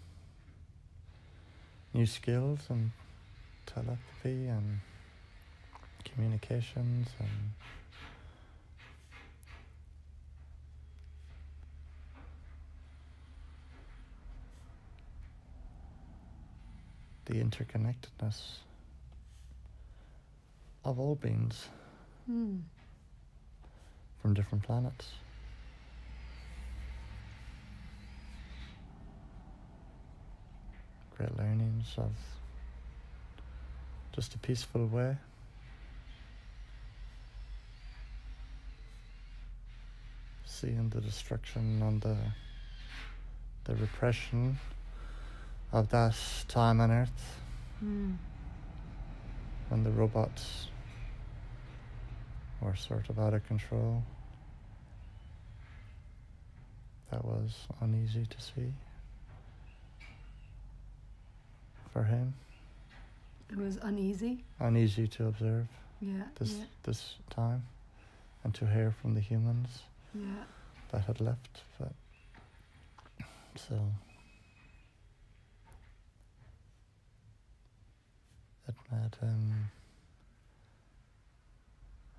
new skills and telepathy and communications and the interconnectedness of all beings from different planets. Great learnings of just a peaceful way. Seeing the destruction and the repression of that time on Earth when the robots were sort of out of control. That was uneasy to see for him. It was uneasy? Uneasy to observe this time and to hear from the humans that had left. But so it made him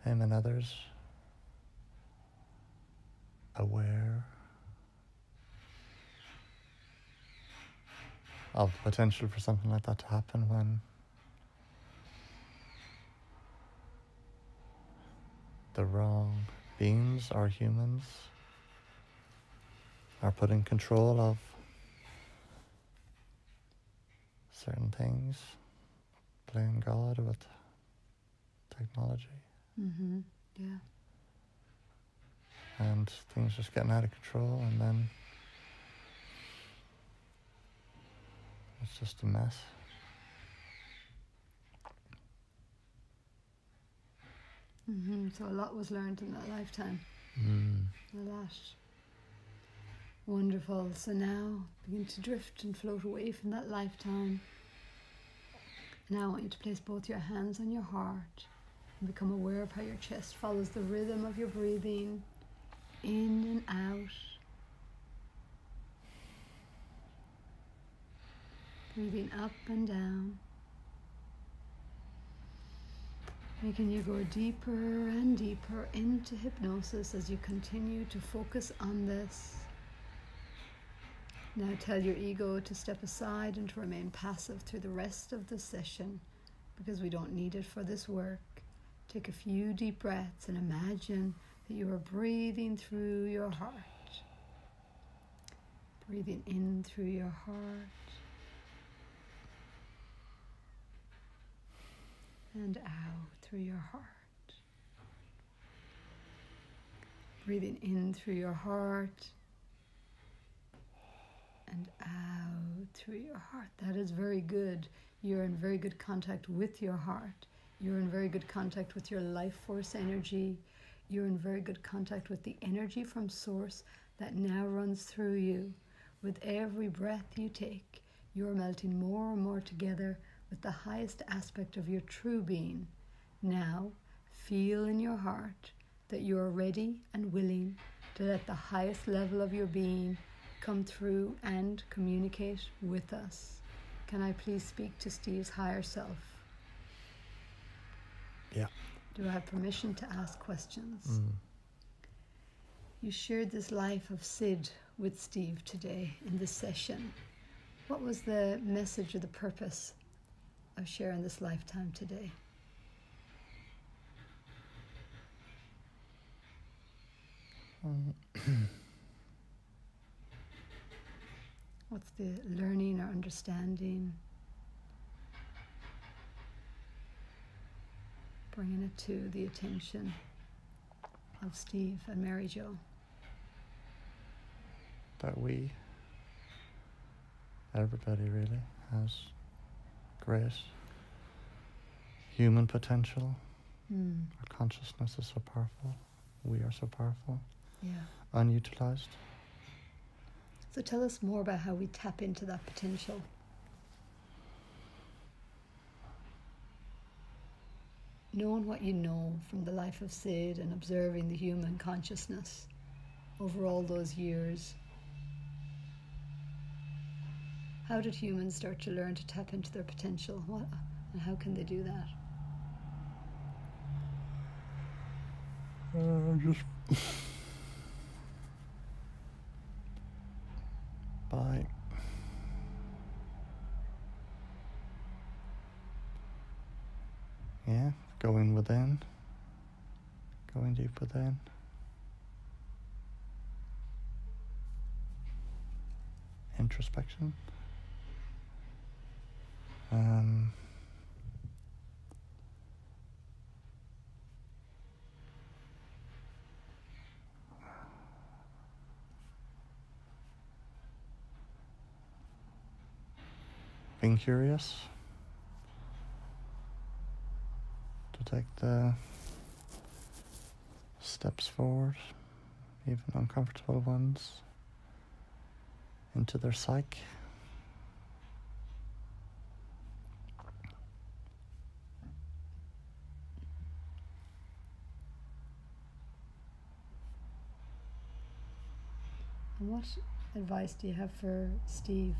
and others aware of potential for something like that to happen when the wrong beings or humans are put in control of certain things, playing God with technology. Mm-hmm. Yeah. And things just getting out of control, and then it's just a mess. Mm-hmm. So a lot was learned in that lifetime. A lot. Wonderful. So now begin to drift and float away from that lifetime. Now I want you to place both your hands on your heart and become aware of how your chest follows the rhythm of your breathing in and out. Breathing up and down. Making you go deeper and deeper into hypnosis as you continue to focus on this. Now tell your ego to step aside and to remain passive through the rest of the session, because we don't need it for this work. Take a few deep breaths and imagine that you are breathing through your heart. Breathing in through your heart. And out through your heart. Breathing in through your heart. And out through your heart. That is very good. You're in very good contact with your heart. You're in very good contact with your life force energy. You're in very good contact with the energy from source that now runs through you. With every breath you take, you're melting more and more together with the highest aspect of your true being. Now, feel in your heart that you are ready and willing to let the highest level of your being come through and communicate with us. Can I please speak to Steve's higher self? Yeah. Do I have permission to ask questions? You shared this life of Sid with Steve today in this session. What was the message or the purpose of sharing this lifetime today? What's the learning or understanding? Bringing it to the attention of Steve and Mary Jo. That everybody really has great human potential. Our consciousness is so powerful. We are so powerful. Yeah. Unutilized. So tell us more about how we tap into that potential. Knowing what you know from the life of Sid and observing the human consciousness over all those years, how did humans start to learn to tap into their potential? And how can they do that? Just by going within, going deep within. Introspection. Being curious. To take the steps forward, even uncomfortable ones, into their psyche. And what advice do you have for Steve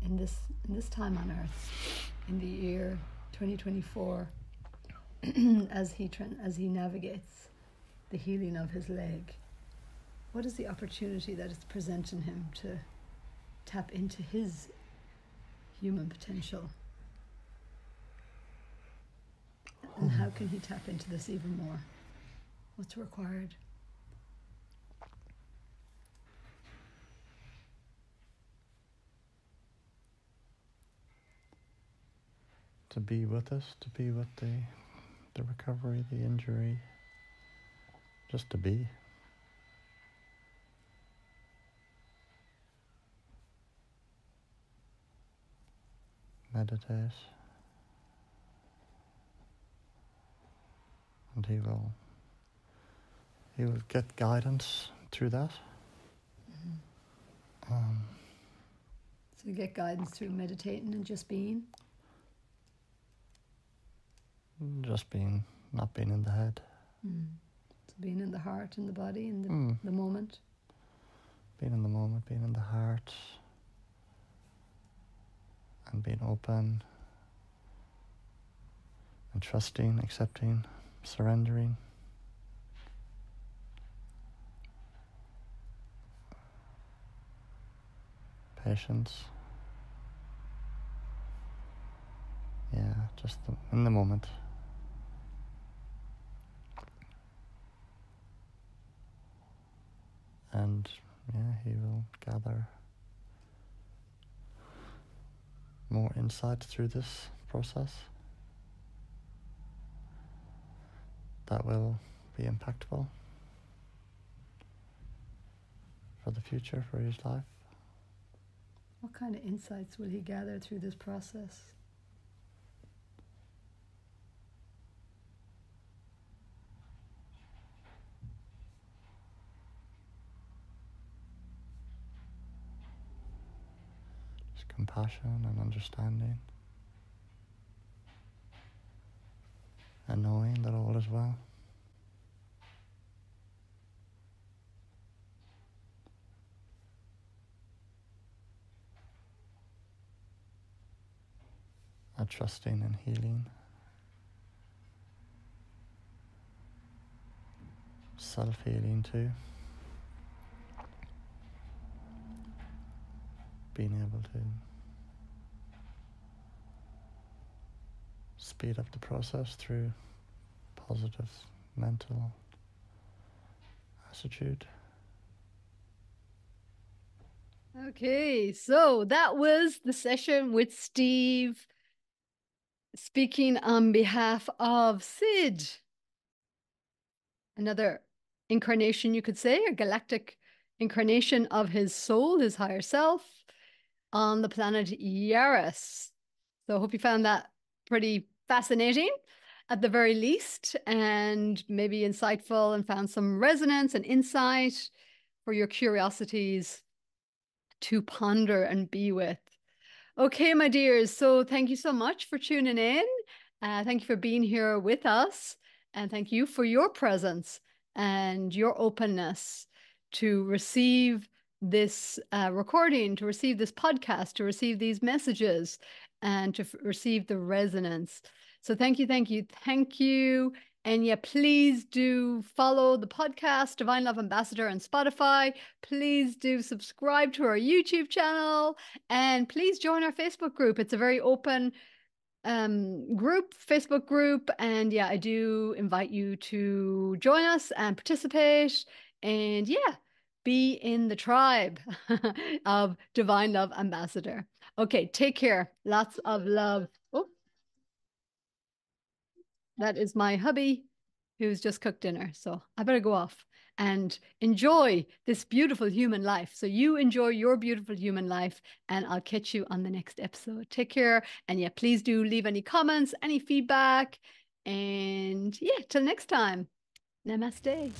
in this time on Earth, in the year 2024, as he navigates the healing of his leg? What is the opportunity that is presenting him to tap into his human potential? And how can he tap into this even more? What's required? To be with us, to be with the recovery, the injury, just to be. Meditate. And he will get guidance through that. So you get guidance through meditating and just being? Just being, not being in the head. So being in the heart and the body and the moment? Being in the moment, being in the heart, and being open, and trusting, accepting, surrendering. Patience. Yeah, just in the moment. And yeah, he will gather more insight through this process that will be impactful for the future, for his life. What kind of insights will he gather through this process? Just compassion and understanding, and knowing that all is well. And trusting and healing. Self-healing too. Being able to speed up the process through positive mental attitude. Okay, so that was the session with Steve speaking on behalf of Sid. Another incarnation, you could say, a galactic incarnation of his soul, his higher self, on the planet YARIS. So I hope you found that pretty fascinating at the very least, and maybe insightful, and found some resonance and insight for your curiosities to ponder and be with. Okay, my dears. So thank you so much for tuning in. Thank you for being here with us. And thank you for your presence and your openness to receive this recording, to receive this podcast, to receive these messages, and to receive the resonance. So thank you, thank you, thank you. And yeah, please do follow the podcast, Divine Love Ambassador, on Spotify. Please do subscribe to our YouTube channel. And please join our Facebook group. It's a very open Facebook group. And yeah, I do invite you to join us and participate. And yeah, be in the tribe of Divine Love Ambassador. Okay, take care. Lots of love. Oh, that is my hubby who's just cooked dinner. So I better go off and enjoy this beautiful human life. So you enjoy your beautiful human life, and I'll catch you on the next episode. Take care. And yeah, please do leave any comments, any feedback. And yeah, till next time. Namaste.